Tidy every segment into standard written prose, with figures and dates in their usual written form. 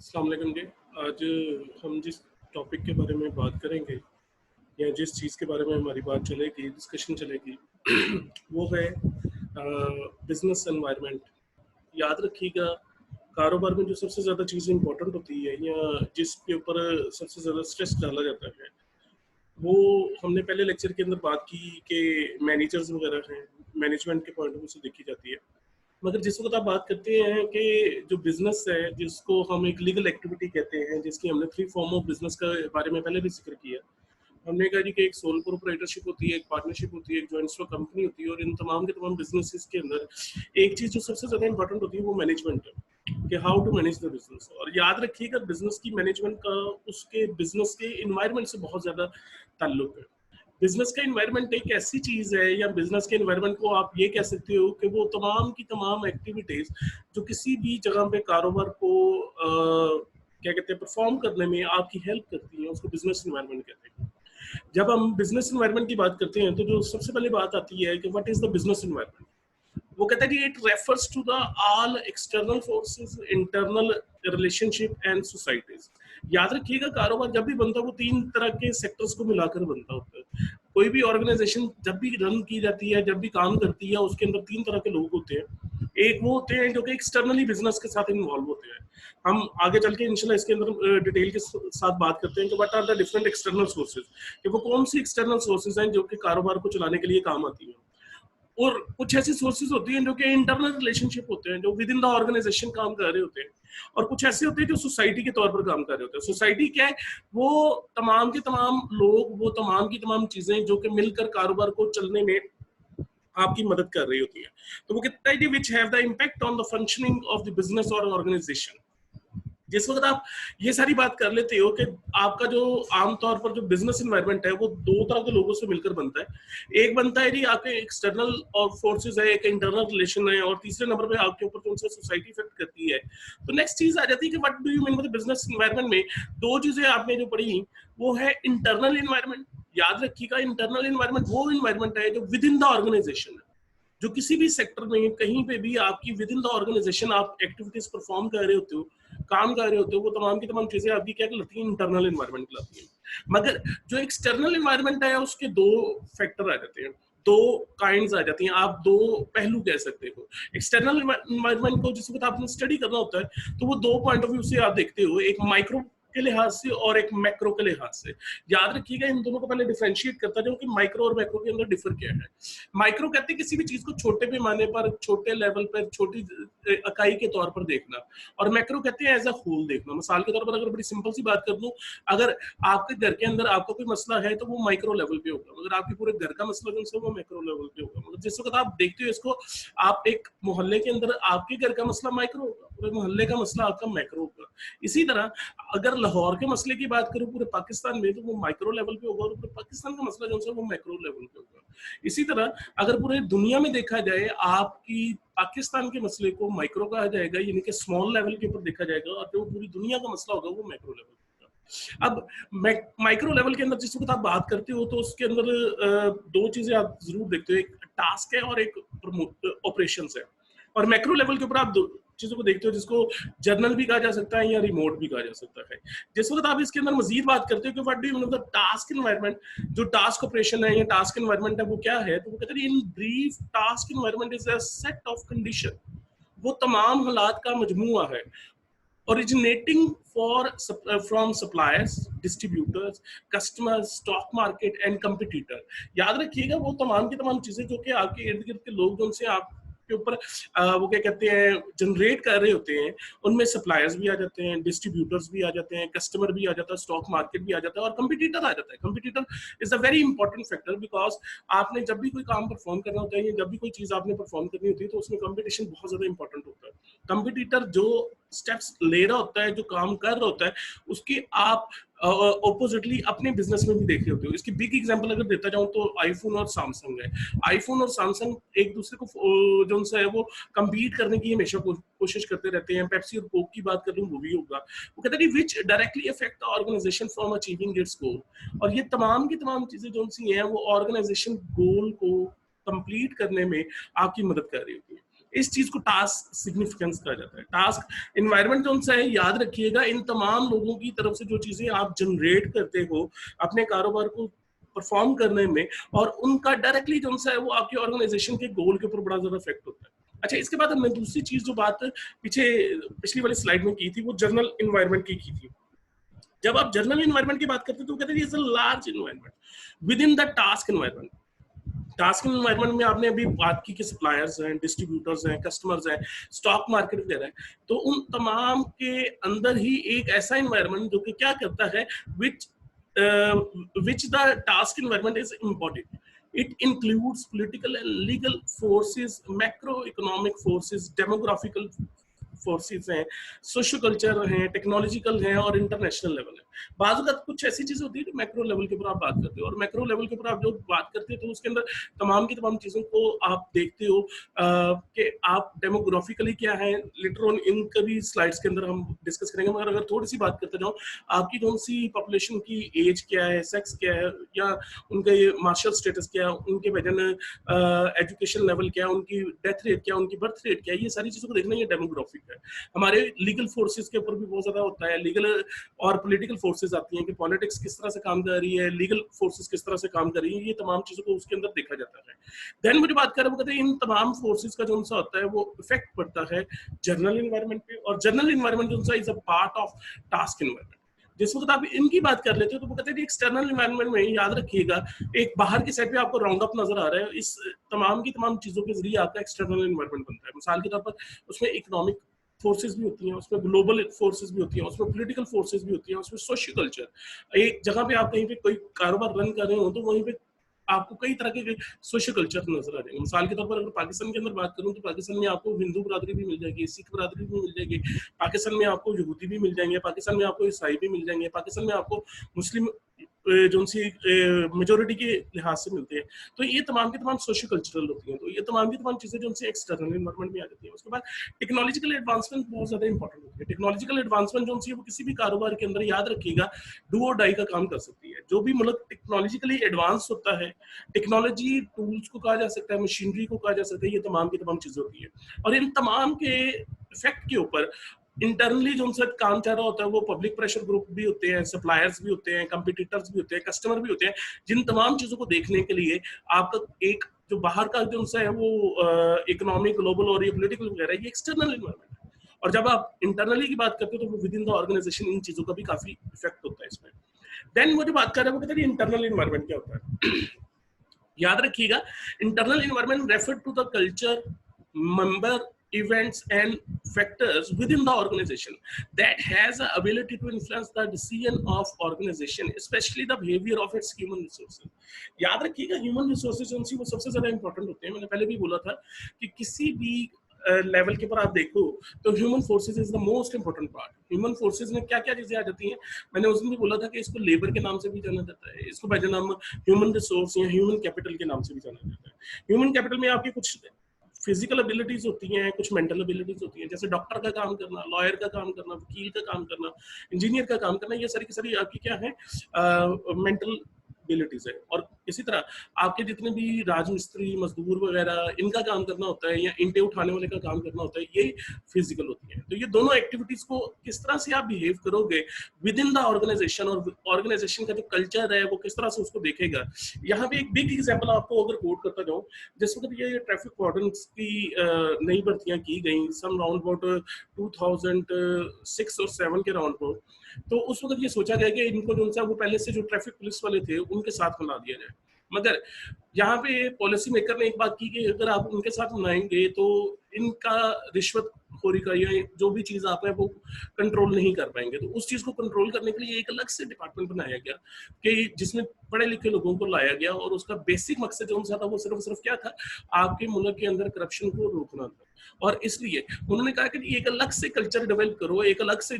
अस्सलाम वालेकुम जी। आज हम जिस टॉपिक के बारे में बात करेंगे या जिस चीज़ के बारे में हमारी बात चलेगी, डिस्कशन चलेगी वो है बिजनेस एनवायरनमेंट। याद रखिएगा, कारोबार में जो सबसे ज़्यादा चीज़ें इंपॉर्टेंट होती है या जिसके ऊपर सबसे ज़्यादा स्ट्रेस डाला जाता है, वो हमने पहले लेक्चर के अंदर बात की कि मैनेजर्स वगैरह हैं, मैनेजमेंट के पॉइंट ऑफ व्यू से देखी जाती है। मगर जिस वक़्त आप बात करते हैं कि जो बिज़नेस है, जिसको हम एक लीगल एक्टिविटी कहते हैं, जिसकी हमने 3 फॉर्म ऑफ बिज़नेस के बारे में पहले भी ज़िक्र किया। हमने कहा जी कि एक सोल प्रोप्राइटरशिप होती है, एक पार्टनरशिप होती है, एक जॉइंट स्टॉक कंपनी होती है और इन तमाम के तमाम बिज़नेसेस के अंदर एक चीज़ जो सबसे ज़्यादा इम्पोर्टेंट होती है वो मैनेजमेंट है, कि how to manage the business. और याद रखिएगा, बिज़नेस की मैनेजमेंट का उसके बिज़नेस के एनवायरनमेंट से बहुत ज़्यादा ताल्लुक है। बिजनेस का एनवायरनमेंट एक ऐसी चीज है, या बिजनेस के एनवायरनमेंट को आप ये कह सकते हो कि वो तमाम की तमाम एक्टिविटीज जो किसी भी जगह पे कारोबार को क्या कहते हैं परफॉर्म करने में आपकी हेल्प करती है, उसको बिजनेस एनवायरनमेंट कहते हैं। जब हम बिजनेस एनवायरनमेंट की बात करते हैं तो जो सबसे पहले बात आती है कि what is the business environment. वो कहता है कि it refers to the all external forces, internal relationship and societies. याद रखिएगा, कारोबार जब भी बनता है वो 3 तरह के सेक्टर्स को मिलाकर बनता होता है। कोई भी ऑर्गेनाइजेशन जब भी रन की जाती है, जब भी काम करती है, उसके अंदर 3 तरह के लोग होते हैं। एक वो होते हैं जो कि एक्सटर्नली बिजनेस के साथ इन्वॉल्व होते हैं। हम आगे चल के इंशाल्लाह इसके अंदर डिटेल के साथ बात करते हैं कि what are the different external sources, कि वो कौन सी एक्सटर्नल सोर्सेज हैं जो कि कारोबार को चलाने के लिए काम आती हैं। और कुछ ऐसी सोर्सेज होती हैं जो कि इंटरनल रिलेशनशिप होते हैं, जो विद इन द ऑर्गेनाइजेशन काम कर रहे होते हैं। और कुछ ऐसे होते हैं जो सोसाइटी के तौर पर काम कर रहे होते हैं। सोसाइटी क्या है? वो तमाम के तमाम लोग, वो तमाम की तमाम चीजें जो कि मिलकर कारोबार को चलने में आपकी मदद कर रही होती है। तो वो कहता है which have the impact on the functioning of the business और ऑर्गेनाइजेशन। जिस वक्त आप ये सारी बात कर लेते हो कि आपका जो आमतौर पर जो बिजनेस एनवायरनमेंट है वो 2 तरह के लोगों से मिलकर बनता है। एक बनता है जी आपके एक्सटर्नल और फोर्सेस है, एक इंटरनल रिलेशन है, और तीसरे नंबर पे आपके ऊपर कौन सा सोसाइटी इफेक्ट करती है। तो नेक्स्ट चीज आ जाती है कि what do you mean by business environment में 2 चीजें आपने जो पढ़ी वो है इंटरनल एनवायरनमेंट। याद रखिएगा, इंटरनल एनवायरनमेंट वो एनवायरनमेंट है जो विद इन द ऑर्गेनाइजेशन है, जो किसी भी सेक्टर में कहीं पे भी आपकी विद इन द ऑर्गेनाइजेशन आप एक्टिविटीज परफॉर्म कर रहे होते हो, काम कर रहे होते हो, वो तमाम की तमाम चीजें आपकी क्या कहलाती हैं? इंटरनल एनवायरनमेंट कहलाती हैं। मगर जो एक्सटर्नल एनवायरनमेंट है उसके 2 फैक्टर आ जाते हैं, 2 काइंड्स आ जाती हैं, आप 2 पहलू कह सकते हो। एक्सटर्नल एनवायरनमेंट को जिस वक्त आपने स्टडी करना होता है तो वो 2 पॉइंट ऑफ व्यू से आप देखते हो, एक माइक्रो के लिहाज से और एक मैक्रो के लिहाज से। याद रखिएगा, इन दोनों को पहले डिफरेंशिएट करता जाऊं कि माइक्रो और मैक्रो के अंदर डिफर क्या है। माइक्रो कहते हैं किसी भी चीज को छोटे पैमाने पर, छोटे लेवल पर, छोटी इकाई के तौर पर देखना, और मैक्रो कहते हैं एज अ होल देखना। मिसाल के तौर पर अगर बड़ी सिंपल सी बात कर दूं, अगर आपके घर के अंदर आपका कोई मसला है तो वो माइक्रो लेवल पे होगा, मगर आपके पूरे घर का मसला जो है वो मैक्रो लेवल पे होगा। मतलब जिस वक्त आप देखते हो इसको, आप एक मोहल्ले के अंदर आपके घर का मसला माइक्रो होगा, पूरे मोहल्ले का मसला आपका मैक्रो होगा। इसी तरह अगर लाहौर के मसले की बात करूं पूरे पाकिस्तान में, तो वो माइक्रो लेवल पे होगा, और पूरे पाकिस्तान का मसला जो है वो मैक्रो लेवल पे होगा। इसी तरह अगर पूरे दुनिया में देखा जाए, आपकी पाकिस्तान के मसले को माइक्रो कहा जाएगा, यानी कि स्मॉल लेवल के ऊपर देखा जाएगा, और जो पूरी दुनिया का मसला होगा वो मैक्रो लेवल होगा। अब माइक्रो लेवल के अंदर जिस वक्त आप बात करते हो तो उसके अंदर 2 चीजें आप जरूर देखते हो, एक टास्क है और एक ऑपरेशन है। और मैक्रो लेवल के ऊपर आप 2 चीजों को देखते हो, जिसको जर्नल भी कहा जा सकता है या रिमोट भी कहा जा सकता है। जिस वक्त आप इसके अंदर मजीद बात करते हो कि what do you mean the task environment, जो टास्क ऑपरेशन है या टास्क एनवायरनमेंट है वो क्या है, तो वो कहते हैं in brief task environment is a set of condition. वो तमाम हालात का मजमूआ है, originating from suppliers, distributors, customers, stock market and competitor। याद रखिएगा, वो तमाम की तमाम चीजें जो कि आपके इर्द गिर्द के लोग जो उनसे आपके ऊपर वो क्या कहते हैं जनरेट कर रहे होते हैं, उनमें सप्लायर्स भी आ जाते हैं, डिस्ट्रीब्यूटर्स भी आ जाते हैं, कस्टमर भी आ जाता है, स्टॉक मार्केट भी आ जाता है, और कंपटीटर आ जाता है। Competitor is a very important factor, because आपने जब भी कोई काम परफॉर्म करना होता है या जब भी कोई चीज आपने परफॉर्म करनी होती है तो उसमें कंपटीशन बहुत ज्यादा इंपॉर्टेंट होता है। कंपटीटर जो स्टेप्स ले रहा होता है, जो काम कर रहा होता है, उसकी आप ऑपोजिटली अपने बिजनेस में भी देख रहे होते हो। इसकी बिग एग्जांपल अगर देता जाऊं तो आईफोन और सैमसंग है। आईफोन और सैमसंग एक दूसरे को जो उनसे है वो कम्पीट करने की हमेशा कोशिश करते रहते हैं। पेप्सी और कोक की बात कर लूं वो भी होगा। वो कहते हैं which directly affect the organization from achieving its goal. और ये तमाम की तमाम चीजें जो उनसी हैं वो ऑर्गेनाइजेशन गोल को कंप्लीट करने में आपकी मदद कर रही होती है। इस चीज को टास्क सिग्निफिकेंस कहा जाता है। टास्क इन्वायरमेंट जो सा है, याद रखिएगा, इन तमाम लोगों की तरफ से जो चीजें आप जनरेट करते हो अपने कारोबार को परफॉर्म करने में, और उनका डायरेक्टली जो सा है वो आपकी ऑर्गेनाइजेशन के गोल के ऊपर बड़ा ज्यादा इफेक्ट होता है। अच्छा, इसके बाद हमने दूसरी चीज जो बात पीछे पिछली वाली स्लाइड में की थी, वो जर्नल इन्वायरमेंट की थी। जब आप जर्नल इन्वायरमेंट की बात करते हैं तो कहते हैं large environment with in the task environment. Task environment में आपने अभी बात की कि सप्लायर्स हैं, डिस्ट्रीब्यूटर्स हैं, कस्टमर्स हैं, स्टॉक मार्केट वगैरह है, तो उन तमाम के अंदर ही एक ऐसा इन्वायरमेंट जो कि क्या करता है, which the task environment is embodied. It includes political and legal forces, macroeconomic forces, demographical forces हैं, सोशो कल्चर हैं, टेक्नोलॉजिकल हैं और इंटरनेशनल लेवल है। बाज़ कुछ ऐसी चीजें होती है कि मैक्रो लेवल के ऊपर आप बात करते हो, और मैक्रो लेवल के ऊपर आप जो बात करते हो तो उसके अंदर तमाम की तमाम चीजों को आप देखते हो कि आप डेमोग्राफिकली क्या है, लेटर ऑन इन कभी स्लाइड्स के अंदर हम डिस्कस करेंगे, मगर अगर थोड़ी सी बात करते जाओ, आपकी कौन सी पॉपुलेशन की एज क्या है, सेक्स क्या है, या उनका ये मार्शल स्टेटस क्या है, उनके वजन, एजुकेशन लेवल क्या है, उनकी डेथ रेट क्या है, उनकी बर्थ रेट क्या है, ये सारी चीजों को देखना ये डेमोग्राफिक है। हमारे लीगल फोर्सेस के ऊपर भी बहुत ज्यादा होता है, लीगल और पॉलिटिकल फोर्सेस आती हैं कि पॉलिटिक्स किस तरह से काम कर रही है, लीगल फोर्सेस किस तरह से काम कर रही है, ये तमाम चीजों को उसके अंदर देखा जाता है। देन मुझे बात करें, वो कहते हैं इन तमाम फोर्सेस का जो सा होता है वो इफेक्ट पड़ता है जर्नल इन्वायरमेंट पे, और जर्नल इन्वायरमेंट जो सा is a part of task environment. जिस वक्त आप इनकी बात कर लेते हो तो वो कहते हैं एक्सटर्नल इन्वायरमेंट में, याद रखिएगा, एक बाहर की साइड पे आपको राउंड अप नजर आ रहा है, इस तमाम की तमाम चीजों के जरिए आपका एक्सटर्नल इन्वायरमेंट बनता है। मिसाल के तौर पर उसमें इकोनॉमिक फोर्सेस भी होती हैं, उसमें ग्लोबल फोर्सेस भी होती हैं, उसमें पॉलिटिकल फोर्सेस भी होती हैं, उसमें सोशल कल्चर। एक जगह पे आप कहीं पे कोई कारोबार रन कर रहे हो तो वहीं पे आपको कई तरह के सोशल कल्चर नजर आ जाएंगे। मिसाल के तौर पर अगर पाकिस्तान के अंदर बात करूं तो पाकिस्तान में आपको हिंदू बरादरी भी मिल जाएगी, सिख बरादरी भी मिल जाएगी, पाकिस्तान में आपको यहूदी भी मिल जाएंगे, पाकिस्तान में आपको ईसाई भी मिल जाएंगे, पाकिस्तान में आपको मुस्लिम जो सी मेजोरिटी के लिहाज से मिलते हैं। तो ये तमाम की तमाम सोशल कल्चरल होती हैं, तो ये तमाम की तमाम चीजें जो उनसे एक्सटर्नल इन्वायरमेंट में आ जाती हैं। उसके बाद टेक्नोलॉजिकल एडवांसमेंट बहुत ज्यादा इंपॉर्टेंट होती है। टेक्नोलॉजिकल एडवांसमेंट जो है वो किसी भी कारोबार के अंदर, याद रखिएगा, डू और डाई का काम कर सकती है। जो भी मतलब टेक्नोलॉजिकली एडवांस होता है, टेक्नोलॉजी टूल्स को कहा जा सकता है, मशीनरी को कहा जा सकता है, ये तमाम की तमाम चीजें होती है। और इन तमाम के इफेक्ट के ऊपर इंटरनली जो उनसे काम चल रहा होता है वो पब्लिक प्रेशर ग्रुप भी होते हैं, सप्लायर्स भी होते हैं, कंपटीटर्स भी होते हैं, कस्टमर भी होते हैं, जिन तमाम चीजों को देखने के लिए आपका एक जो बाहर का जो है वो इकोनॉमिक, ग्लोबल और ये पॉलिटिकल वगैरह, ये एक्सटर्नल इन्वायरमेंट है। और जब आप इंटरनली की बात करते हो तो वो विद इन द ऑर्गेनाइजेशन इन चीजों का भी काफी इफेक्ट होता है इसमें। देन वो जो बात कर रहे हैं वो कहते हैं इंटरनल इन्वायरमेंट क्या होता है। याद रखिएगा, internal environment refer to the culture, member, events and factors within the organization that has the ability to influence the decision of organization, especially the behavior of its human resources. याद रखिएगा, human resources वो सबसे ज्यादा important होते हैं। मैंने पहले भी बोला था कि किसी भी लेवल के ऊपर आप देखो तो human forces is the most important part. Human forces में क्या क्या चीजें आ जाती हैं, मैंने उस दिन भी बोला था कि इसको लेबर के नाम से भी जाना जाता है, इसको बाय द नाम ह्यूमन रिसोर्स या ह्यूमन कैपिटल के नाम से भी जाना जाता है। ह्यूमन कैपिटल में आपकी कुछ फिजिकल एबिलिटीज होती हैं, कुछ मेंटल एबिलिटीज होती हैं, जैसे डॉक्टर का काम करना, लॉयर का काम करना, वकील का काम करना, इंजीनियर का काम करना, ये सारी की सारी आपकी क्या है, मेंटल एबिलिटीज है। और इसी तरह आपके जितने भी राजमिस्त्री, मजदूर वगैरह, इनका काम करना होता है, या इंटे उठाने वाले का काम करना होता है, ये फिजिकल होती है। तो ये दोनों एक्टिविटीज को किस तरह से आप बिहेव करोगे विद इन द ऑर्गेनाइजेशन, और ऑर्गेनाइजेशन का जो कल्चर है वो किस तरह से उसको देखेगा। यहाँ पे एक बिग एग्जाम्पल आपको अगर कोट करता जाऊँ, जिस वक्त ये ट्रैफिक वार्डन्स की नई भर्तियां की गई, सम राउंड अबाउट 2006 और 7 के राउंड अबाउट, तो उस वक्त ये सोचा गया कि इनको जो वो पहले से जो ट्रैफिक पुलिस वाले थे उनके साथ मिला दिया जाए। मगर यहाँ पे पॉलिसी मेकर ने एक बात की कि अगर आप उनके साथ मिलाएंगे तो इनका रिश्वतखोरी का या जो भी चीज आप है वो कंट्रोल नहीं कर पाएंगे। तो उस चीज को कंट्रोल करने के लिए एक अलग से डिपार्टमेंट बनाया गया कि जिसमें पढ़े लिखे लोगों को लाया गया, और उसका बेसिक मकसद जो था वो सिर्फ क्या था, आपके मुल्क के अंदर करप्शन को रोकना था। और इसलिए उन्होंने कहा कि एक अलग से कल्चर डेवलप करो, एक अलग से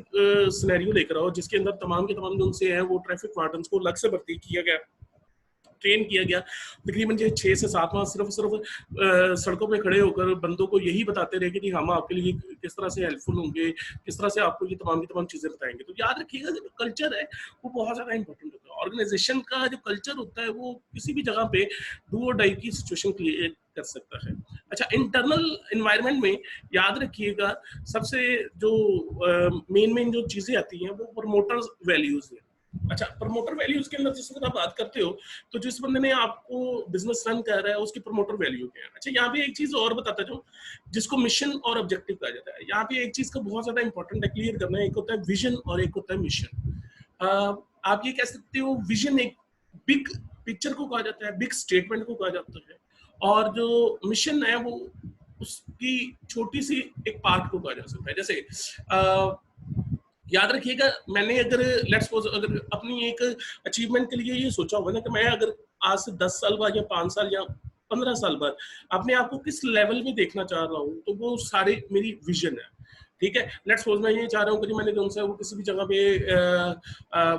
सिनेरियो लेकर आओ जिसके अंदर तमाम के तमाम जो उनसे है वो ट्रैफिक वार्डन्स को अलग से भर्ती किया गया, ट्रेन किया गया। तकरीबन 6 से 7 माह सिर्फ सड़कों पे खड़े होकर बंदों को यही बताते रहे कि हम आपके लिए किस तरह से हेल्पफुल होंगे, किस तरह से आपको ये तमाम की तमाम चीजें बताएंगे। तो याद रखिएगा जो कल्चर है वो बहुत ज्यादा इंपॉर्टेंट होता है। ऑर्गेनाइजेशन का जो कल्चर होता है वो किसी भी जगह पे डू और डाई की सिचुएशन क्रिएट कर सकता है। अच्छा, इंटरनल एनवायरनमेंट में याद रखिएगा सबसे जो मेन जो चीजें आती हैं वो प्रमोटर वैल्यूज है। अच्छा, प्रमोटर वैल्यूज के अंदर जिस वक्त आप बात करते हो तो जिस बंदे ने आपको बिजनेस रन कर रहा है उसकी प्रमोटर वैल्यू क्या है। अच्छा, यहाँ पे एक चीज और बताता जाऊँ जिसको मिशन और ऑब्जेक्टिव कहा जाता है। यहाँ पे एक चीज का बहुत ज्यादा इंपॉर्टेंट है, क्लियर करना है। एक होता है विजन और एक होता है मिशन। आप ये कह सकते हो विजन एक बिग पिक्चर को कहा जाता है, बिग स्टेटमेंट को कहा जाता है, और जो मिशन है वो उसकी छोटी सी एक पार्ट को कहा जा सकता है। जैसे याद रखिएगा, मैंने अगर लेट्स सपोज अगर अपनी एक अचीवमेंट के लिए ये सोचा होगा ना कि मैं अगर आज से 10 साल बाद या 5 साल या 15 साल बाद अपने आप को किस लेवल में देखना चाह रहा हूँ, तो वो सारे मेरी विजन है। ठीक है, लेट्स सपोज मैं ये चाह रहा हूँ कि मैंने जो है वो किसी भी जगह पे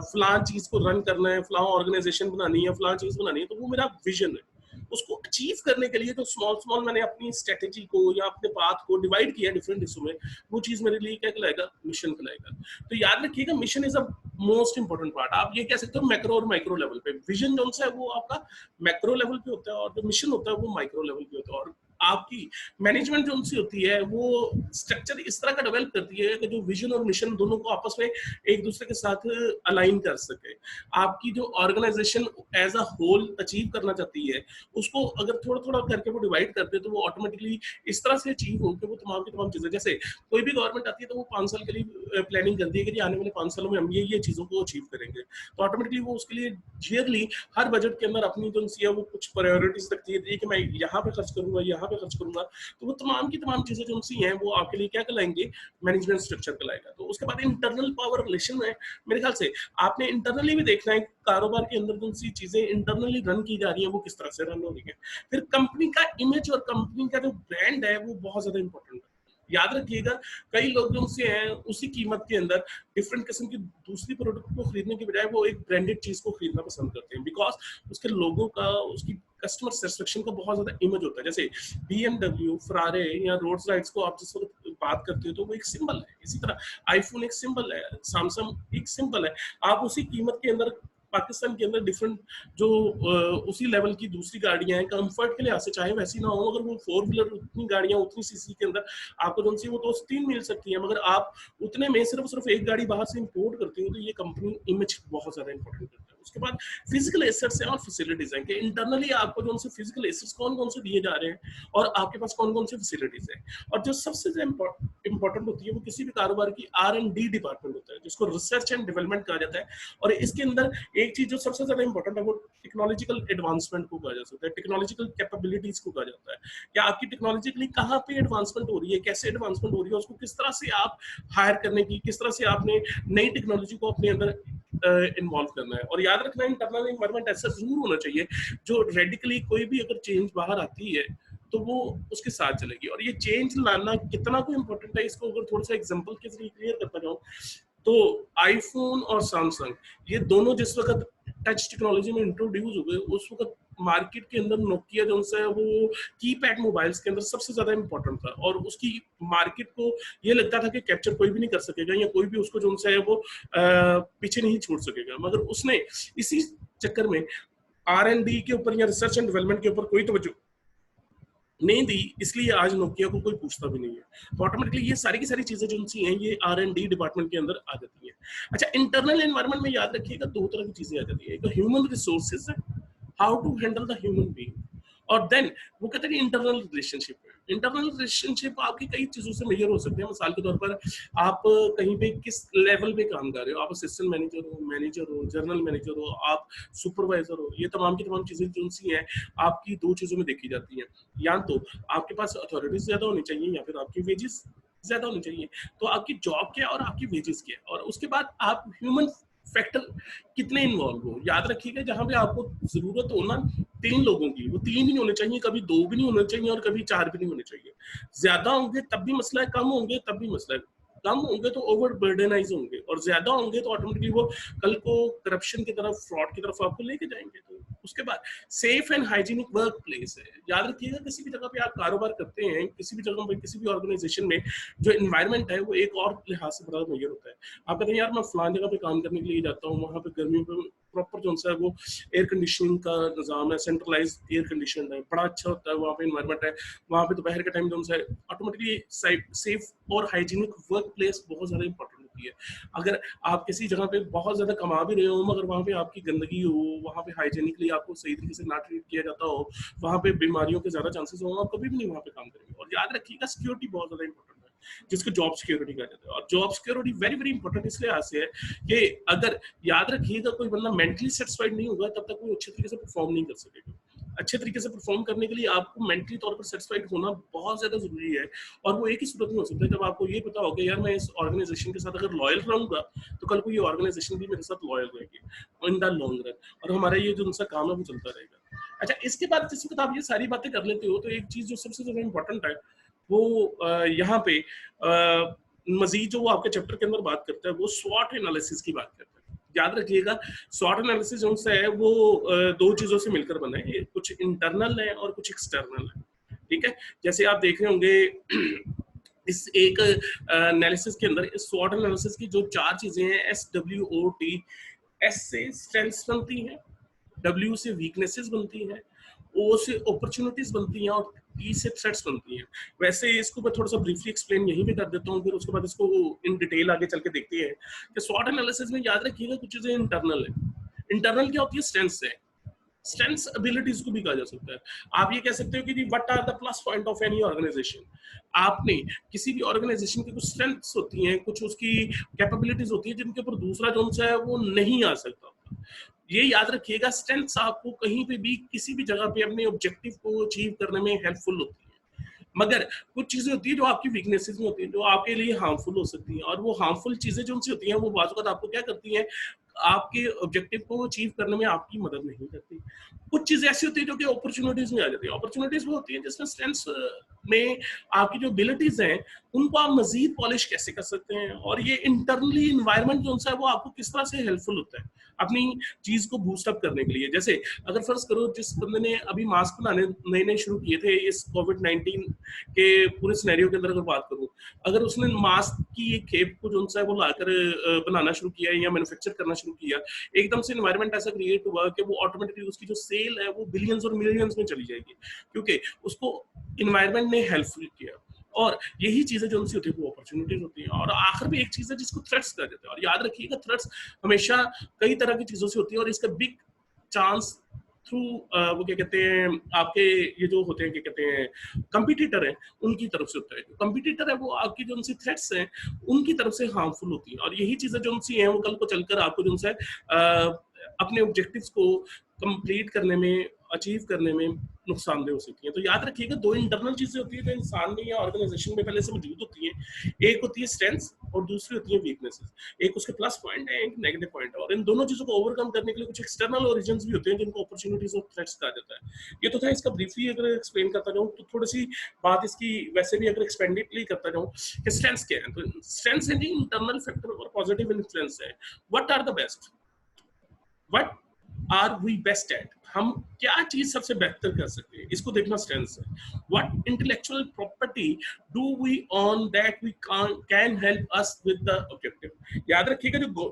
फलां चीज को रन करना है, फलां ऑर्गेनाइजेशन बनानी है, फलां चीज बनानी है, तो वो मेरा विजन है। उसको अचीव करने के लिए तो स्मॉल स्मॉल मैंने अपनी स्ट्रेटेजी को या अपने पाथ को डिवाइड किया डिफरेंट हिस्सों में, वो चीज मेरे लिए क्या कहलाएगा, मिशन कहलाएगा। तो याद रखिएगा mission is a most important part. आप ये कह सकते हो मैक्रो और माइक्रो लेवल पे। विजन जो है वो आपका मैक्रो लेवल पे होता है और जो मिशन होता है वो माइक्रो लेवल पे होता है। और आपकी मैनेजमेंट जो सी होती है वो स्ट्रक्चर इस तरह का डेवलप करती है कि जो विजन और मिशन दोनों को आपस में एक दूसरे के साथ अलाइन कर सके। आपकी जो organisation as a whole achieve करना चाहती है उसको अगर थोड़ा थोड़ा करके वो डिवाइड करते हैं तो वो ऑटोमेटिकली इस तरह से अचीव हो कि वो तमाम की तमाम चीजें, जैसे कोई भी गवर्नमेंट आती है तो वो 5 साल के लिए प्लानिंग करती है कि आने वाले 5 सालों में हम ये चीजों को अचीव करेंगे, तो ऑटोमेटिकली वो उसके लिए ईयरली हर बजट के अंदर अपनी जो है वो कुछ प्रायोरिटीज रखती है कि मैं यहाँ पे खर्च करूंगा, यहाँ पे खर्च करूंगा। तो वो तमाम की तमाम चीजें जो सी हैं वो आपके लिए क्या कहलाएंगे, मैनेजमेंट स्ट्रक्चर कहलाएगा। तो उसके बाद इंटरनल पावर रिलेशन में मेरे ख्याल से आपने इंटरनली भी देखना है कारोबार के अंदर जो सी चीजें इंटरनली रन की जा रही है वो किस तरह से रन हो रही है। फिर कंपनी का इमेज और कंपनी का जो ब्रांड है वो बहुत ज्यादा इंपॉर्टेंट है। याद रखिएगा कई लोग जो से हैं उसी कीमत के अंदर डिफरेंट किस्म की दूसरी प्रोडक्ट को खरीदने की बजाय वो एक ब्रांडेड चीज को खरीदना पसंद करते हैं, बिकॉज उसके लोगों का, उसकी कस्टमर सेटिस्फेक्शन का बहुत ज्यादा इमेज होता है। जैसे BMW, फरारे या रोल्स रॉयस को आप जिस वक्त बात करते हो तो वो एक सिंबल है। इसी तरह आईफोन एक सिंबल है, सैमसंग एक सिंबल है। आप उसी कीमत के अंदर पाकिस्तान के अंदर डिफरेंट जो उसी लेवल की दूसरी गाड़ियां हैं कंफर्ट के लिहाज से चाहे वैसी ना हो, अगर वो 4 व्हीलर उतनी गाड़ियां उतनी सीसी के अंदर आपको जो सी वो तो 3 मिल सकती है, मगर आप उतने में सिर्फ एक गाड़ी बाहर से इंपोर्ट करते हो, तो ये कंपनी इमेज बहुत ज्यादा इंपॉर्टेंट करता है। उसके बाद फिजिकल एसेट्स हैं और फैसिलिटीज हैं कि इंटरनली आपको जो उनसे फिजिकल एसेट्स कौन कौन से दिए जा रहे हैं और आपके पास कौन कौन सी फैसिलिटीज है। और जो सबसे इंपॉर्टेंट होती है वो किसी भी कारोबार की R&D डिपार्टमेंट होता है, जिसको रिसर्च एंड डेवलपमेंट कहा जाता है। और इसके अंदर एक चीज जो सबसे ज्यादा इंपॉर्टेंट है वो टेक्नोलॉजिकल एडवांसमेंट को कहा जा सकता है, टेक्नोलॉजिकल कैपेबिलिटीज को कहा जाता है कि आपकी टेक्नोलॉजिकली कहाँ पे एडवांसमेंट हो रही है, कैसे एडवांसमेंट हो रही है, उसको किस तरह से आप हायर करने की, किस तरह से आपने नई टेक्नोलॉजी को अपने अंदर इन्वॉल्व करना है। और याद रखना इंटरनल एनवायरनमेंट ऐसा जरूर होना चाहिए जो रेडिकली कोई भी अगर चेंज बाहर आती है तो वो उसके साथ चलेगी। और ये चेंज लाना कितना को इम्पोर्टेंट है इसको अगर थोड़ा सा एग्जांपल के जरिए क्लियर करता जाऊं तो आईफोन और सैमसंग ये दोनों जिस वक्त टच टेक्नोलॉजी में इंट्रोड्यूस हो गए उस वक्त मार्केट के अंदर नोकिया जो है वो कीपैड मोबाइल्स के अंदर सबसे ज्यादा इंपॉर्टेंट था और उसकी मार्केट को ये लगता था कि कैप्चर कोई भी नहीं कर सकेगा या कोई भी उसको जो है वो पीछे नहीं छोड़ सकेगा। मगर उसने इसी चक्कर में R&D के ऊपर या रिसर्च एंड डेवलपमेंट के ऊपर कोई तवज्जो नहीं दी, इसलिए आज नोकिया को कोई पूछता भी नहीं है। तो ऑटोमेटिकली ये सारी की सारी चीजें जो सी हैं ये R&D डिपार्टमेंट के अंदर आ जाती है। अच्छा, इंटरनल एनवायरनमेंट में याद रखिएगा 2 तरह की चीजें आ जाती है, एक ह्यूमन रिसोर्सेज है, how to handle the human being, और देन वो कहते हैं इंटरनल रिलेशनशिप। इंटरनल रिलेशनशिप आपकी कई चीजों से मेजर हो सकते हैं। मिसाल के तौर पर आप कहीं पे किस लेवल पे काम कर रहे हो, आप असिस्टेंट मैनेजर हो, जर्नल मैनेजर हो, आप सुपरवाइजर हो, ये तमाम की तमाम चीजें जो सी हैं आपकी 2 चीजों में देखी जाती हैं। या तो आपके पास अथॉरिटीज ज्यादा होनी चाहिए या फिर आपकी वेजेस ज्यादा होनी चाहिए। तो आपकी जॉब क्या है और आपकी वेजेस क्या है, और उसके बाद आप ह्यूमन फैक्टर कितने इन्वॉल्व हो। याद रखिएगा जहां पे आपको जरूरत हो ना 3 लोगों की, वो 3 भी नहीं होने चाहिए, कभी 2 भी नहीं होने चाहिए और कभी 4 भी नहीं होने चाहिए। ज्यादा होंगे तब भी मसला है, कम होंगे तब भी मसला है। कम होंगे तो ओवर बर्डनाइज होंगे और ज्यादा होंगे तो ऑटोमेटिकली वो कल को करप्शन की तरफ, फ्रॉड की तरफ आपको लेके जाएंगे। तो उसके बाद safe and hygienic work place है। याद रखिएगा किसी भी जगह पे आप कारोबार करते हैं, किसी भी जगह पे, किसी भी ऑर्गेनाइजेशन में जो इन्वायरमेंट है वो एक और लिहाज से बड़ा मैयर होता है। आप कहते हैं यार मैं फलान जगह पे काम करने के लिए जाता हूँ, वहाँ पे गर्मियों में प्रॉपर जो है वो एयर कंडीशनिंग का निज़ाम है, सेंट्रलाइज एयर कंडीशन है, बड़ा अच्छा होता है वहाँ पे इन्वायरमेंट है। वहाँ पे दोपहर के टाइम जो है ऑटोमेटिकली सेफ और हाइजीनिक वर्क प्लेस बहुत ज़्यादा इंपॉर्टेंट होती है। अगर आप किसी जगह पे बहुत ज़्यादा कमा भी रहे हो मगर वहाँ पे आपकी गंदगी हो, वहाँ पे हाइजीनिकली आपको सही तरीके से ना ट्रीट किया जाता हो, वहाँ पे बीमारियों के ज़्यादा चांसेस हो, आप कभी भी नहीं वहाँ पे काम करेंगे। और याद रखिएगा सिक्योरिटी बहुत ज़्यादा इंपॉर्टेंट है, जिसको जॉब सिक्योरिटी कहा जाता है। और job security very very important इसलिए ऐसे है कि अगर याद रखिएगा कोई बंदा मेंटली सेटिस्फाइड नहीं होगा तब तक वो अच्छे तरीके से परफॉर्म नहीं कर सकेगा। अच्छे तरीके से परफॉर्म करने के लिए आपको मेंटली तौर पर सेटिस्फाइड होना बहुत ज्यादा जरूरी है। और वो एक ही सूरत में हो सकता है जब आपको ये पता होगा यार मैं इस ऑर्गेनाइजेशन के साथ अगर लॉयल रहूंगा तो कल को ये ऑर्गेनाइजेशन भी मेरे साथ लॉयल रहेगी इन द लॉन्ग रन, और हमारा ये जो उनका काम है वो चलता रहेगा। अच्छा, इसके बाद जिस वक्त आप ये सारी बातें कर लेते हो तो एक चीज जो सबसे ज्यादा इंपॉर्टेंट है वो यहाँ पे मजीद जो वो आपके चैप्टर के अंदर बात करता है वो स्वॉट एनालिसिस की बात करता है। याद रखिएगा स्वॉट एनालिसिस जो है वो दो चीजों से मिलकर बना है, कुछ इंटरनल है और कुछ एक्सटर्नल है। ठीक है, जैसे आप देख रहे होंगे इस एक एनालिसिस के अंदर इस स्वॉट एनालिसिस की जो चार चीजें हैं, SWOT, S से स्ट्रेंथ्स बनती हैं, W से वीकनेसेस बनती हैं, O से अपॉर्चुनिटीज बनती हैं और T से थ्रेट्स बनती हैं। वैसे इसको मैं थोड़ा सा ब्रीफली एक्सप्लेन यहीं पे कर देता हूँ, फिर उसके बाद इसको इन डिटेल आगे चल के देखते हैं कि स्वॉट एनालिसिस में याद रखिएगा कुछ चीजें इंटरनल है। इंटरनल क्या होती है? स्ट्रेंथ्स है, स्ट्रेंथ्स एबिलिटीज को भी कहा जा सकता है। आप ये कह सकते हो कि what are the plus point of any organisation. आपने किसी भी ऑर्गेनाइजेशन की कुछ स्ट्रेंथ्स होती हैं, कुछ उसकी कैपेबिलिटीज होती है जिनके ऊपर दूसरा जो है वो नहीं आ सकता। ये याद रखिएगा स्ट्रेंथ्स आपको कहीं पे भी किसी भी जगह पे अपने ऑब्जेक्टिव को अचीव करने में हेल्पफुल होती है, मगर कुछ चीजें होती है जो आपकी वीकनेसेस में होती है, जो आपके लिए हार्मफुल हो सकती हैं। और वो हार्मफुल चीजें जो उनसे होती हैं वो बाज़ वक़्त आपको क्या करती हैं, आपके ऑब्जेक्टिव को अचीव करने में आपकी मदद नहीं करती। कुछ चीजें ऐसी होती है जो कि अपॉर्चुनिटीज में आ जाती है। अपॉर्चुनिटीज वो होती है जिसमें स्ट्रेंथ्स में आपकी जो एबिलिटीज हैं उनको आप मजीद पॉलिश कैसे कर सकते हैं, और ये इंटरनली इन्वायरमेंट जो है वो आपको किस तरह से हेल्पफुल होता है अपनी चीज को बूस्ट अप करने के लिए। जैसे अगर फर्ज करो जिस बंदे ने अभी मास्क बनाने नए नए शुरू किए थे इस कोविड-19 के पूरे सिनेरियो के अंदर अगर बात करूं, अगर उसने मास्क की एक खेप को जो है वो लाकर बनाना शुरू किया या मैन्युफैक्चर करना शुरू किया, एकदम से एनवायरनमेंट ऐसा क्रिएट हुआ कि वो ऑटोमेटिकली उसकी जो सेल है वो बिलियंस और मिलियंस में चली जाएगी, क्योंकि उसको एनवायरनमेंट ने हेल्पफुल किया। और यही चीजें जो उनसे होती है वो अपॉर्चुनिटीज होती हैं। और आखिर में एक चीज है जिसको थ्रेट्स कहा जाता है। और याद रखिएगा थ्रेट्स हमेशा कई तरह की चीजों से होती है, और इसका बिग चांस थ्रू वो क्या कहते हैं आपके ये जो होते हैं क्या कहते हैं कंपटीटर हैं उनकी तरफ से होता है। जो कंपटीटर है वो आपकी जो उनसे थ्रेट्स हैं उनकी तरफ से हार्मफुल होती है, और यही चीजें जो उनसी हैं वो कल को चलकर आपको जो उनसे अपने ऑब्जेक्टिव्स को कंप्लीट करने में, अचीव करने में नुकसानदेह हो सकती है। तो याद रखिएगा दो इंटरनल चीजें होती है जो इंसान में या ऑर्गेनाइजेशन में पहले से मौजूद होती है। एक होती है स्ट्रेंथ्स और दूसरी होती है वीकनेसेस। एक उसके प्लस पॉइंट है, एक नेगेटिव पॉइंट है, और इन दोनों चीजों को ओवरकम करने के लिए कुछ एक्सटर्नल ओरिजिन्स भी होते हैं जिनको अपॉर्चुनिटीज और थ्रेट्स कहा जाता है। ये तो था इसका ब्रीफली अगर एक्सप्लेन करता जाऊँ तो थोड़ी सी बात इसकी वैसे भी अगर एक्सपेंडेडली करता जाऊँ कि स्ट्रेंथ्स क्या है, तो स्ट्रेंथ्स है जी इंटरनल फैक्टर और पॉजिटिव इन्फ्लुएंस है। What are the best, what are we best at, हम क्या चीज सबसे बेहतर कर सकते हैं, इसको देखना स्ट्रेंथ्स है। What intellectual property do we own that we can help us with the objective. याद रखिएगा जो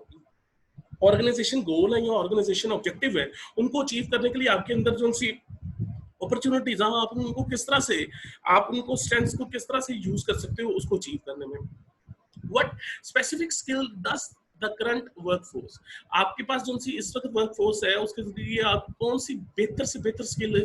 ऑर्गेनाइजेशन गोल है या ऑर्गेनाइजेशन ऑब्जेक्टिव है उनको अचीव करने के लिए आपके अंदर जो सी अपॉर्चुनिटीज हैं आप उनको किस तरह से, आप उनको स्ट्रेंथ्स को किस तरह से यूज कर सकते हो उसको अचीव करने में। What specific skill does the current workforce, आपके पास जो सी इस वक्त वर्कफोर्स है उसके जरिए आप कौन सी बेहतर से बेहतर स्किल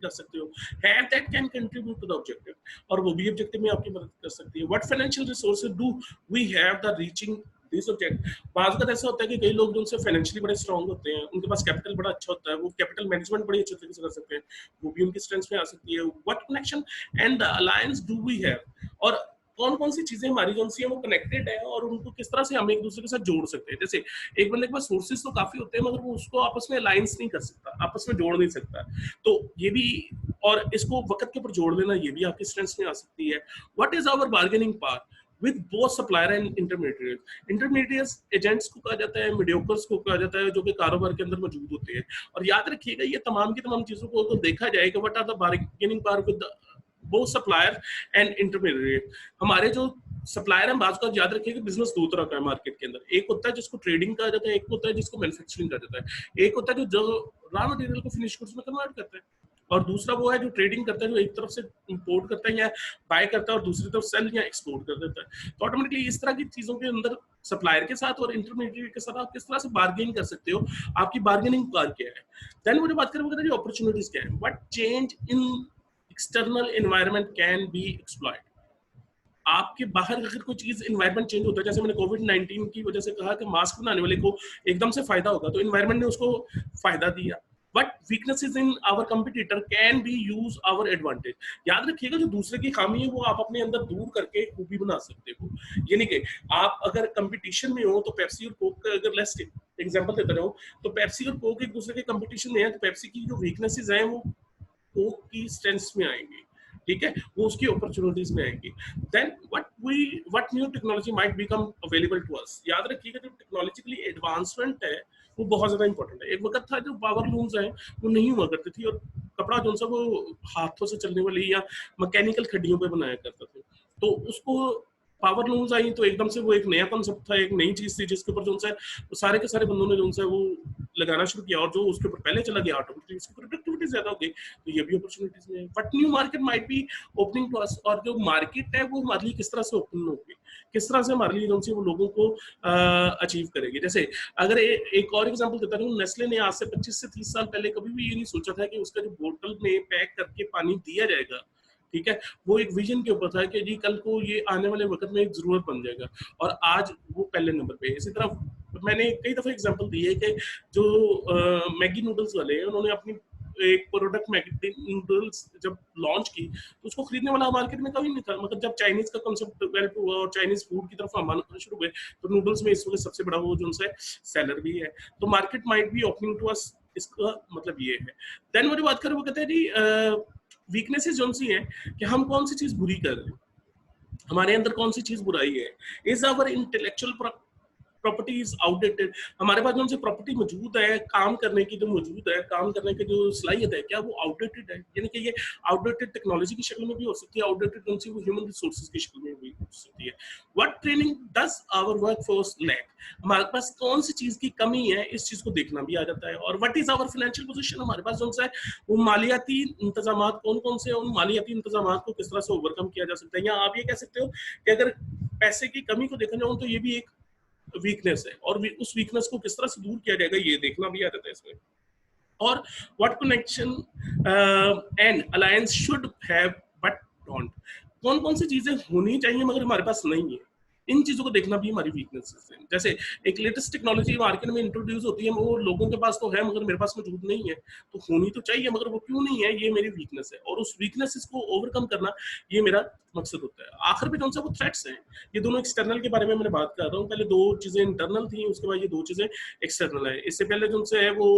कर सकते हो है that can contribute to the objective, और वो भी ऑब्जेक्टिव में आपकी मदद कर सकती है। What financial resources do we have the reaching this object. बात का ऐसा होता है कि कई लोग जो उनसे फाइनेंशियली बड़े स्ट्रांग होते हैं, उनके पास कैपिटल बड़ा अच्छा होता है, वो कैपिटल मैनेजमेंट बड़ी अच्छे तरीके से कर सकते हैं, वो भी उनकी स्ट्रेंथ में आ सकती है। What connection and the alliance do we have, और कौन कौन सी चीजें हमारी जो है वो कनेक्टेड है और उनको किस तरह से हम एक दूसरे के साथ जोड़ सकते हैं। जैसे एक बंदे के पास सोर्सेज तो काफी होते हैं मगर वो उसको आपस में अलायंस नहीं कर सकता, आपस में जोड़ नहीं सकता, तो ये भी, और इसको वक्त के ऊपर जोड़ लेना ये भी आपकी स्ट्रेंथ में आ सकती है। What is our bargaining power, with both supplier and intermediate. Intermediate agents को कहा जाता है, मीडियोकर्स को कहा जाता है, जो कि कारोबार के अंदर मौजूद होते हैं। और याद रखिएगा ये तमाम की तमाम चीजों को अगर देखा जाएगा, what are the bargaining power with both supplier and intermediate. हमारे जो सप्लायर है, बात को याद रखिएगा, बिजनेस दो तरह का है मार्केट के अंदर। एक होता है जिसको ट्रेडिंग कहा जाता है, एक होता है जिसको मैन्युफैक्चरिंग कहा जाता है। एक होता है जो रॉ मटेरियल को फिनिश गुड्स में कन्वर्ट करता है, और दूसरा वो है जो ट्रेडिंग करता है, जो एक तरफ से इंपोर्ट करता है या बाय करता है और दूसरी तरफ सेल या एक्सपोर्ट कर देता है। तो ऑटोमेटिकली इस तरह की चीजों के अंदर सप्लायर के साथ और इंटरमीडिएट के साथ आप किस तरह से बार्गेनिंग कर सकते हो, आपकी बार्गेनिंग पावर क्या है। देन वो जो बात करें वो कहते हैं अपॉर्चुनिटीज क्या है, what change in external environment can be exploit. आपके बाहर अगर कोई चीज एनवायरनमेंट चेंज होता है, जैसे मैंने कोविड-19 की वजह से कहा कि मास्क बनाने वाले को एकदम से फायदा होगा, तो एनवायरनमेंट ने उसको फायदा दिया। But weaknesses in our competitor can be use our advantage. याद रखिएगा जो दूसरे की खामी है वो आप अपने अंदर दूर करके खूबी बना सकते हो। यानी कि आप अगर कंपटीशन में हो तो पेप्सी और कोक का अगर लेट्स एग्जांपल देते रहो, तो पेप्सी और कोक एक दूसरे के कंपटीशन में है, तो पेप्सी की जो वीकनेसेस हैं वो कोक की स्ट्रेंथ्स में आएंगी, ठीक है, वो उसकी अपॉर्चुनिटीज में आएंगी। Then what new technology might become available to us. याद रखिएगा जो टेक्नोलॉजिकली एडवांसमेंट है वो बहुत ज्यादा इंपॉर्टेंट है। एक वक्त था जो पावर लूम्स हैं वो नहीं हुआ करती थी, और कपड़ा जो सा वो हाथों से चलने वाली या मैकेनिकल खड्डियों पे बनाया करता था। तो उसको पावर लूम्स आई तो एकदम से वो एक नया कॉन्सेप्ट था, एक नई चीज थी जिसके ऊपर जो है वो सारे के सारे बंदों ने जो है वो लगाना शुरू किया, और जो उसके ऊपर पहले चला गया ऑटोमेटिकली उसकी प्रोडक्टिविटी ज्यादा हो गई। तो ये भी अपॉर्चुनिटीज में है। But new market might be opening to us, और जो मार्केट है वो हमारे लिए किस तरह से ओपन होगी, किस तरह से हमारे लिए जो वो लोगों को अचीव करेगी। जैसे अगर एक और एग्जांपल देता हूँ, नेस्ले ने आज से 25 से 30 साल पहले कभी भी ये नहीं सोचा था कि उसका जो बोतल में पैक करके पानी दिया जाएगा, ठीक है, वो एक विजन के ऊपर था कि जी कल को ये आने वाले वक्त में एक जरूरत बन जाएगा, और आज वो पहले नंबर पे है। इसी तरह मैंने कई दफा एग्जांपल दी है कि जो मैगी नूडल्स वाले हैं उन्होंने अपनी एक प्रोडक्ट मैगी नूडल्स जब लॉन्च की तो उसको खरीदने वाला मार्केट में कभी नहीं था। मतलब जब चाइनीज का कांसेप्ट डेवलप हुआ और चाइनीज फूड की तरफ हम आना शुरू हुए, तो नूडल्स में इस वक्त सबसे बड़ा वो जो उनसे सेलर भी है। तो market might be opening to us, इसका मतलब ये है। देन वो जो बात करें वो कहते हैं जी वीकनेसेस जो सी है कि हम कौन सी चीज बुरी कर रहे हैं, हमारे अंदर कौन सी चीज बुराई है। Is our intellectual property is outdated. हमारे पास जो से प्रॉपर्टी मौजूद है, काम करने की जो मौजूद है, काम करने की जो सलाहियत है, क्या वो आउटडेटेड है। यानी कि ये आउटडेटेड टेक्नोलॉजी की शक्ल में भी हो सकती है, आउटडेटेड कौन सी वो ह्यूमन रिसोर्सेज की शक्ल में भी हो सकती है। What training does our workforce lack. हमारे पास कौन सी चीज की कमी है, इस चीज को देखना भी आ जाता है। और what is our financial position, हमारे पास जो है वो मालियाती इंतजाम कौन कौन से, उन मालियाती इंतजाम को किस तरह से ओवरकम किया जा सकता है। या आप ये कह सकते हो कि अगर पैसे की कमी को देखा जाए तो ये भी एक वीकनेस है, और उस वीकनेस को किस तरह से दूर किया जाएगा ये देखना भी आ जाता है इसमें। और what connection and alliance should have but don't. कौन कौन सी चीजें होनी चाहिए मगर हमारे पास नहीं है, इन चीजों को देखना भी हमारी वीकनेस है। जैसे एक लेटेस्ट टेक्नोलॉजी मार्केट में इंट्रोड्यूस होती है, वो लोगों के पास तो है मगर मेरे पास मौजूद नहीं है, तो होनी तो चाहिए मगर वो क्यों नहीं है, ये मेरी वीकनेस है। और उस वीकनेस को ओवरकम करना ये मेरा मकसद होता है। आखिर में कौन सा वो थ्रेट्स हैं, ये दोनों एक्सटर्नल के बारे में मैंने बात कर रहा हूँ। पहले दो चीजें इंटरनल थी, उसके बाद ये दो चीजें एक्सटर्नल है। इससे पहले जो है वो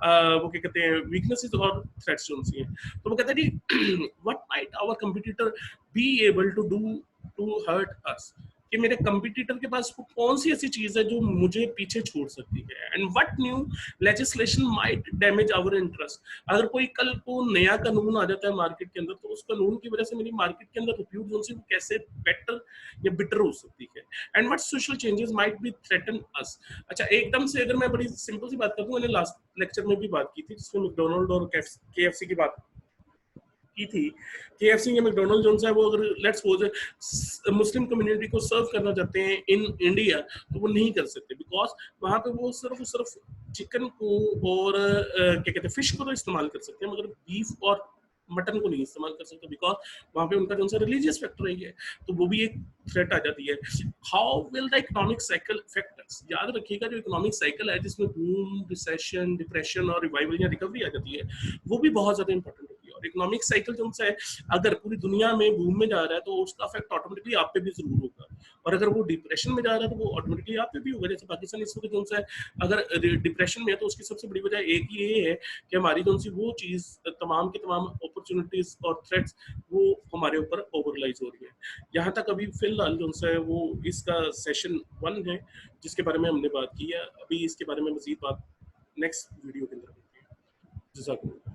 क्या कहते हैं वीकनेसेस और थ्रेट्स जो सी हैं। तो वो कहते हैं जी what might our competitor be able to do to hurt us, कि मेरे कंपटीटर के पास कौन सी ऐसी चीज है जो मुझे पीछे छोड़ सकती है। And what new legislation might damage our interest. अगर कोई कल को नया कानून आ जाता है मार्केट के अंदर, तो उस कानून की वजह से मेरी मार्केट के अंदर रिप्यूट जो है वो कैसे बेटर या बिटर हो सकती है। And what social changes might be threaten अस। अच्छा, एकदम से अगर मैं बड़ी सिंपल सी बात करूँ, मैंने लास्ट लेक्चर में भी बात की थी जिसमें मैकडोनल्ड और KFC की बात की थी। KFC या मैकडोनल्ड जोन है वो अगर लेट्स सपोज मुस्लिम कम्युनिटी को सर्व करना चाहते हैं इन इंडिया, तो वो नहीं कर सकते, बिकॉज वहाँ पे वो सिर्फ चिकन को और क्या कहते हैं फिश को तो इस्तेमाल कर सकते हैं, मगर बीफ और मटन को नहीं इस्तेमाल कर सकते, बिकॉज वहाँ पे उनका जो सा रिलीजियस फैक्टर है, तो वो भी एक थ्रेट आ जाती है। How will the economic cycle affect us. याद रखिएगा जो इकोनॉमिक साइकिल है जिसमें बूम, रिसेशन, डिप्रेशन और रिवाइवल या रिकवरी आ जाती है, वो भी बहुत ज्यादा इंपॉर्टेंट होती है। और इकोनॉमिक साइकिल जो है अगर पूरी दुनिया में बूम में जा रहा है तो उसका इफेक्ट ऑटोमेटिकली आप पे भी जरूर होगा, और अगर वो डिप्रेशन में जा रहा है तो वो ऑटोमेटिकली आप पे भी होगा। जैसे पाकिस्तान इस वक्त जो है अगर डिप्रेशन में है तो उसकी सबसे बड़ी वजह एक ही ये है कि हमारी जो वो चीज तमाम के तमाम अपॉर्चुनिटीज और थ्रेट्स वो हमारे ऊपर ओवरलाइज हो रही है। यहाँ तक अभी फिलहाल जो है वो इसका सेशन 1 है जिसके बारे में हमने बात की है। अभी इसके बारे में मजीद बात नेक्स्ट वीडियो के अंदर होगी। जज़ाकल्लाह।